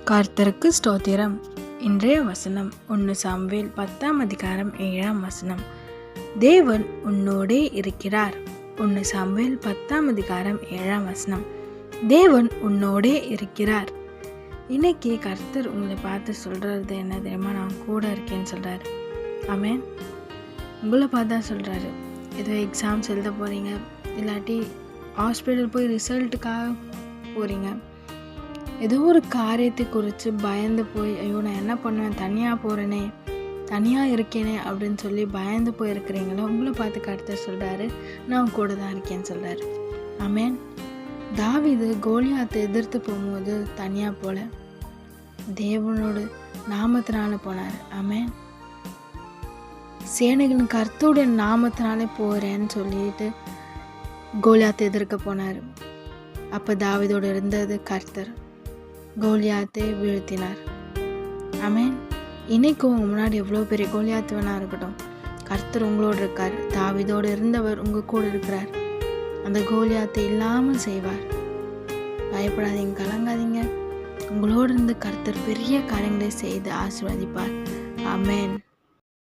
கர்த்தருக்கு ஸ்தோத்திரம். இன்றைய வசனம் 1 சாமுவேல் 10 அதிகாரம் 7 தேவன் உன்னோடே இருக்கிறார். 1 சாமுவேல் 10 அதிகாரம் 7 தேவன் உன்னோடே இருக்கிறார். இன்னைக்கு கர்த்தர் உங்களை பார்த்து சொல்றது என்ன தெரியுமா? நான் கூட இருக்கேன்னு சொல்றாரு. ஆமென். உங்களை பார்த்து தான் சொல்றாரு. ஏதோ எக்ஸாம்ஸ் எழுத போறீங்க, இல்லாட்டி ஹாஸ்பிட்டல் போய் ரிசல்ட்டுக்காக போறீங்க, ஏதோ ஒரு காரியத்தை குறித்து பயந்து போய் ஐயோ நான் என்ன பண்ணுவேன், தனியாக போகிறேனே, தனியாக இருக்கேனே அப்படின்னு சொல்லி பயந்து போய் இருக்கிறீங்களோ, உங்களை பார்த்து கர்த்தர் சொல்கிறாரு, நான் கூட தான் இருக்கேன்னு சொல்கிறாரு. ஆமென். தாவீது கோலியாத்தை எதிர்த்து போகும்போது தனியாக போல, தேவனோட நாமத்தினால போனார். ஆமென். சேனைகளின் கர்த்தருடைய நாமத்தினாலே போகிறேன்னு சொல்லிட்டு கோலியாத்தை எதிர்க்க போனார். அப்போ தாவீதோடு இருந்தது கர்த்தர், கோலியாத்தை வீழ்த்தினார். ஆமென். இன்னைக்கும் உங்க முன்னாடி எவ்வளோ பெரிய கோலியாத்து வேணா இருக்கட்டும், கர்த்தர் உங்களோடு இருக்கார். தாவீதோடு இருந்தவர் உங்க கூட இருக்கிறார். அந்த கோலியாத்தை இல்லாமல் செய்வார். பயப்படாதீங்க, கலங்காதீங்க. உங்களோடு இருந்து கர்த்தர் பெரிய காரியங்களை செய்து ஆசீர்வதிப்பார். ஆமென்.